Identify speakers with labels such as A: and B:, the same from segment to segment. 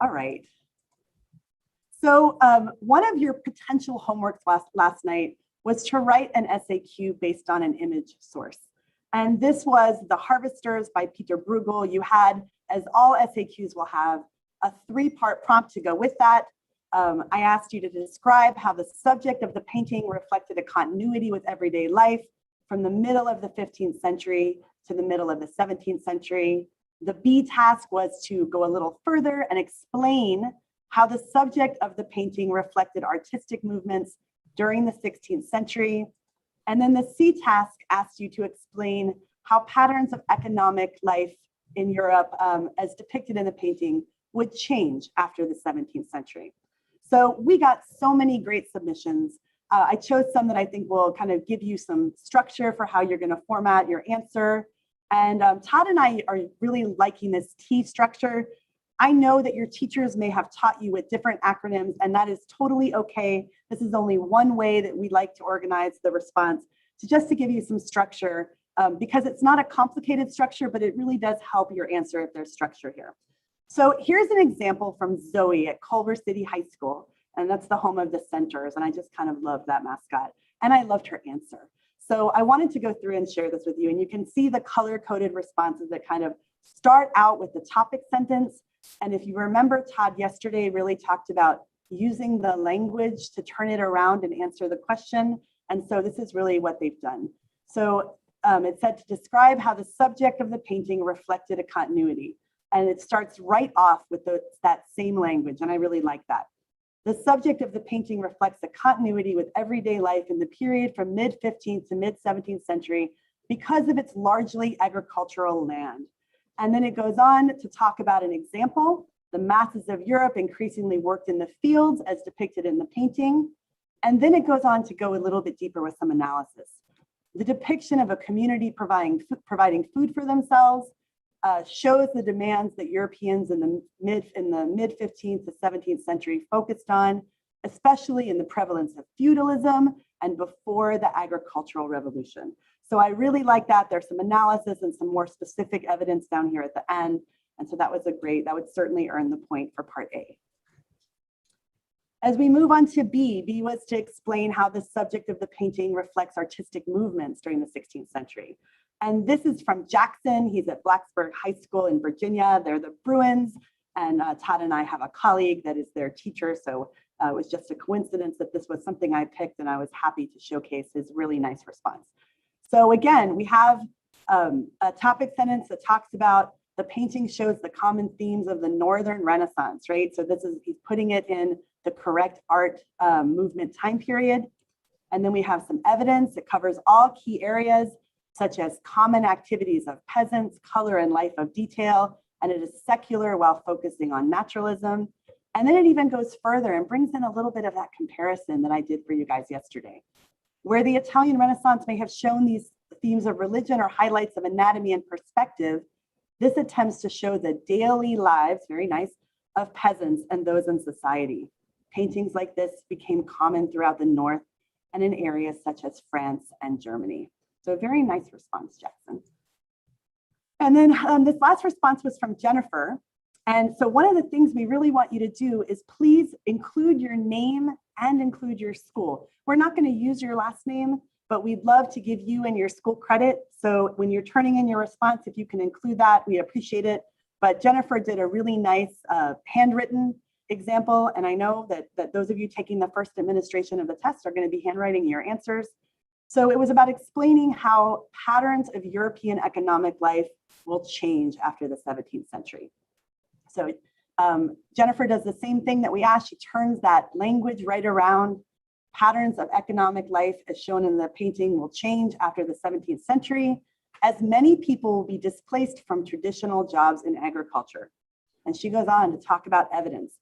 A: All right. So one of your potential homeworks last night was to write an SAQ based on an image source. And this was The Harvesters by Peter Bruegel. You had, as all SAQs will have, a 3-part prompt to go with that. I asked you to describe how the subject of the painting reflected a continuity with everyday life from the middle of the 15th century to the middle of the 17th century. The B task was to go a little further and explain how the subject of the painting reflected artistic movements during the 16th century. And then the C task asked you to explain how patterns of economic life in Europe, as depicted in the painting, would change after the 17th century. So we got so many great submissions. I chose some that I think will kind of give you some structure for how you're going to format your answer. And Todd and I are really liking this T structure. I know that your teachers may have taught you with different acronyms, and that is totally okay. This is only one way that we like to organize the response, just to give you some structure, because it's not a complicated structure, but it really does help your answer if there's structure here. So here's an example from Zoe at Culver City High School, and that's the home of the Centers, and I just kind of love that mascot, and I loved her answer. So I wanted to go through and share this with you, and you can see the color-coded responses that kind of start out with the topic sentence. And if you remember, Todd yesterday really talked about using the language to turn it around and answer the question. And so this is really what they've done. So it said to describe how the subject of the painting reflected a continuity. And it starts right off with that same language. And I really like that. The subject of the painting reflects a continuity with everyday life in the period from mid-15th to mid-17th century because of its largely agricultural land. And then it goes on to talk about an example. The masses of Europe increasingly worked in the fields as depicted in the painting. And then it goes on to go a little bit deeper with some analysis. The depiction of a community providing food for themselves shows the demands that Europeans in the mid-15th to 17th century focused on, especially in the prevalence of feudalism and before the agricultural revolution. So I really like that. There's some analysis and some more specific evidence down here at the end. And so that would certainly earn the point for part A. As we move on to B, B was to explain how the subject of the painting reflects artistic movements during the 16th century. And this is from Jackson. He's at Blacksburg High School in Virginia. They're the Bruins. And Todd and I have a colleague that is their teacher. So it was just a coincidence that this was something I picked, and I was happy to showcase his really nice response. So again, we have a topic sentence that talks about the painting shows the common themes of the Northern Renaissance, right? So he's putting it in the correct art movement time period. And then we have some evidence that covers all key areas, such as common activities of peasants, color and life of detail, and it is secular while focusing on naturalism. And then it even goes further and brings in a little bit of that comparison that I did for you guys yesterday. Where the Italian Renaissance may have shown these themes of religion or highlights of anatomy and perspective, this attempts to show the daily lives, very nice, of peasants and those in society. Paintings like this became common throughout the North and in areas such as France and Germany. So a very nice response, Jackson. And then this last response was from Jennifer. And so one of the things we really want you to do is please include your name and include your school. We're not going to use your last name, but we'd love to give you and your school credit. So when you're turning in your response, if you can include that, we appreciate it. But Jennifer did a really nice handwritten example. And I know that those of you taking the first administration of the test are going to be handwriting your answers. So it was about explaining how patterns of European economic life will change after the 17th century. So Jennifer does the same thing that we asked. She turns that language right around. Patterns of economic life, as shown in the painting, will change after the 17th century, as many people will be displaced from traditional jobs in agriculture. And she goes on to talk about evidence.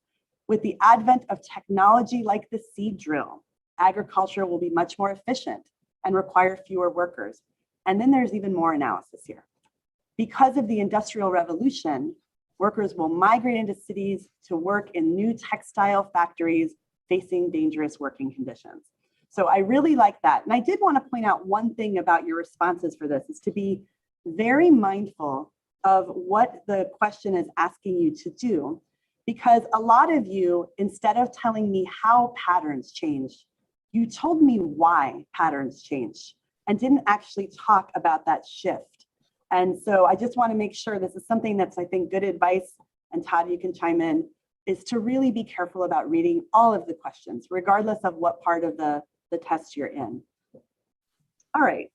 A: With the advent of technology like the seed drill, agriculture will be much more efficient and require fewer workers. And then there's even more analysis here. Because of the Industrial Revolution, workers will migrate into cities to work in new textile factories facing dangerous working conditions. So I really like that. And I did want to point out one thing about your responses for this is to be very mindful of what the question is asking you to do. because a lot of you, instead of telling me how patterns change, you told me why patterns change and didn't actually talk about that shift. And so I just want to make sure this is something that's, I think, good advice, and Todd, you can chime in, is to really be careful about reading all of the questions, regardless of what part of the test you're in. All right.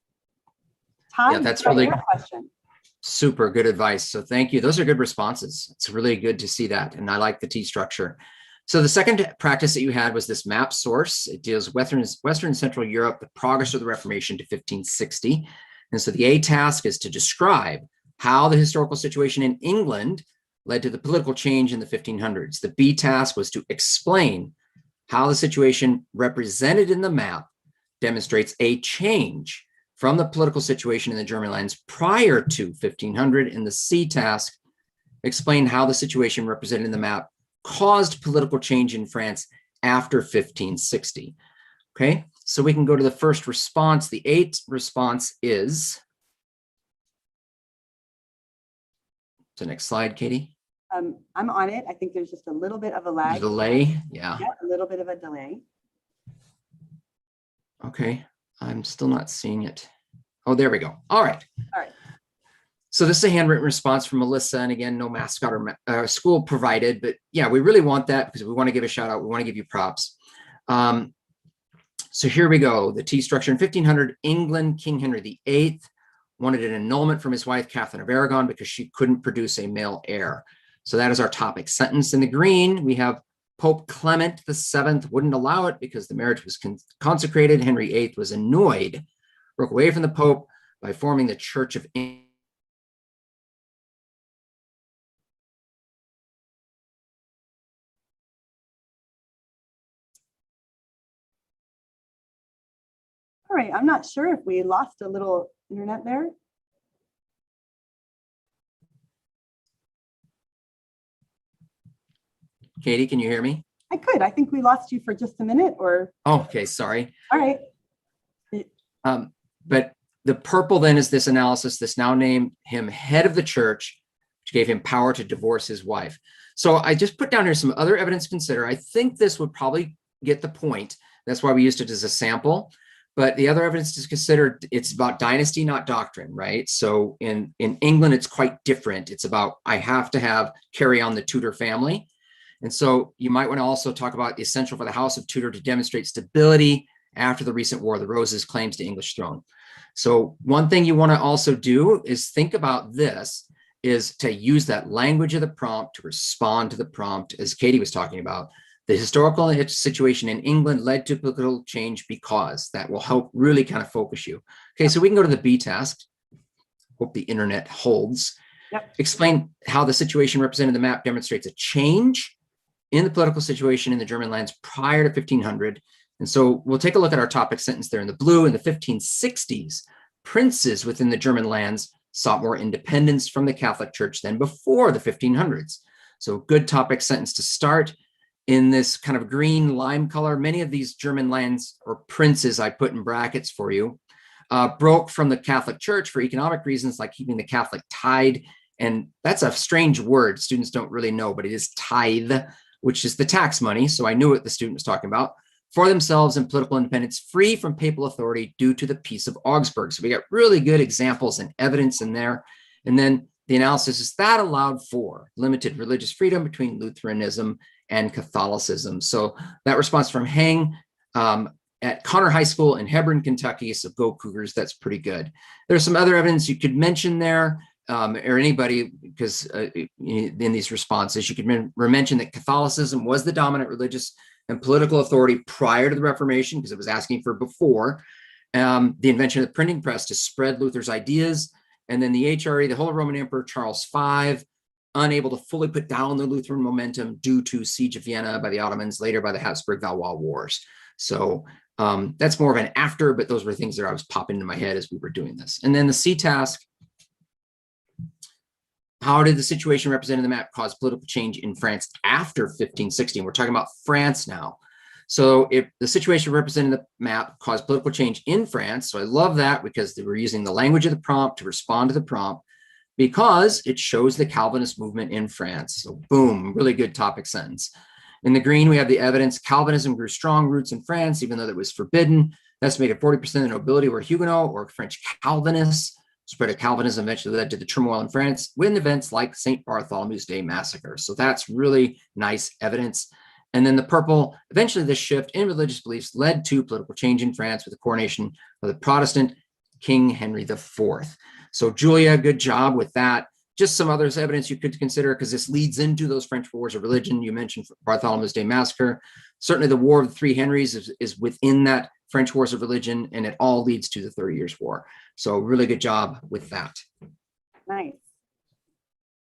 A: Todd,
B: yeah, that's really
A: your question.
B: Super good advice. So thank you. Those are good responses. It's really good to see that. And I like the T structure. So the second practice that you had was this map source. It deals Western and Central Europe, the progress of the Reformation to 1560. And so the A task is to describe how the historical situation in England led to the political change in the 1500s. The B task was to explain how the situation represented in the map demonstrates a change from the political situation in the German lands prior to 1500. And the C task explained how the situation represented in the map caused political change in France after 1560. Okay, so we can go to the first response. The A response is, the next slide, Katie.
A: I'm on it. I think there's just a little bit of a lag.
B: Delay, yeah.
A: Yeah, a little bit of a delay.
B: Okay, I'm still not seeing it. Oh, there we go. All right.
A: All right.
B: So this is a handwritten response from Melissa. And again, no mascot or school provided, but yeah, we really want that because we want to give a shout out. We want to give you props. So here we go. The T structure in 1500, England, King Henry VIII wanted an annulment from his wife, Catherine of Aragon, because she couldn't produce a male heir. So that is our topic sentence. In the green, we have Pope Clement VII wouldn't allow it because the marriage was consecrated. Henry VIII was annoyed, broke away from the Pope by forming the Church of England.
A: All right, I'm not sure if we lost a little internet there.
B: Katie, can you hear me?
A: I could. I think we lost you for just a minute or.
B: Oh, okay, sorry.
A: All right.
B: But the purple then is this analysis. This now named him head of the church, which gave him power to divorce his wife. So I just put down here some other evidence to consider. I think this would probably get the point. That's why we used it as a sample. But the other evidence to consider, it's about dynasty, not doctrine, right? So in England, it's quite different. It's about, I have to carry on the Tudor family. And so you might want to also talk about the essential for the House of Tudor to demonstrate stability after the recent War of the Roses claims to English throne. So one thing you want to also do is think about this, is to use that language of the prompt to respond to the prompt, as Katie was talking about. The historical situation in England led to political change because that will help really kind of focus you. Okay, so we can go to the B task. Hope the internet holds.
A: Yep.
B: Explain how the situation represented in the map demonstrates a change in the political situation in the German lands prior to 1500. And so we'll take a look at our topic sentence there in the blue. In the 1560s, princes within the German lands sought more independence from the Catholic Church than before the 1500s. So good topic sentence to start. In this kind of green lime color, many of these German lands, or princes I put in brackets for you, broke from the Catholic Church for economic reasons like keeping the Catholic tithe. And that's a strange word. Students don't really know, but it is tithe, which is the tax money. So I knew what the student was talking about. For themselves and political independence, free from papal authority due to the Peace of Augsburg. So we got really good examples and evidence in there. And then the analysis is that allowed for limited religious freedom between Lutheranism and Catholicism. So that response from Hang at Connor High School in Hebron, Kentucky. So go Cougars, that's pretty good. There's some other evidence you could mention there, or anybody, because in these responses, you could mention that Catholicism was the dominant religious and political authority prior to the Reformation, because it was asking for before. The invention of the printing press to spread Luther's ideas. And then the HRE, the Holy Roman Emperor Charles V, unable to fully put down the Lutheran momentum due to siege of Vienna by the Ottomans, later by the Habsburg-Valois Wars. So that's more of an after, but those were things that I was popping into my head as we were doing this. And then the C task, how did the situation represented in the map cause political change in France after 1516? We're talking about France now. So if the situation represented in the map caused political change in France, so I love that because they were using the language of the prompt to respond to the prompt. because it shows the Calvinist movement in France. So boom, really good topic sentence. In the green, we have the evidence Calvinism grew strong roots in France, even though that was forbidden. Estimated 40% of the nobility were Huguenot or French Calvinists. Spread of Calvinism eventually led to the turmoil in France with events like St. Bartholomew's Day massacre. So that's really nice evidence. And then the purple, eventually this shift in religious beliefs led to political change in France with the coronation of the Protestant King Henry IV. So Julia, good job with that. Just some other evidence you could consider, because this leads into those French wars of religion. You mentioned Bartholomew's Day massacre. Certainly the War of the Three Henries is within that French wars of religion, and it all leads to the 30 Years' War. So really good job with that.
A: Nice.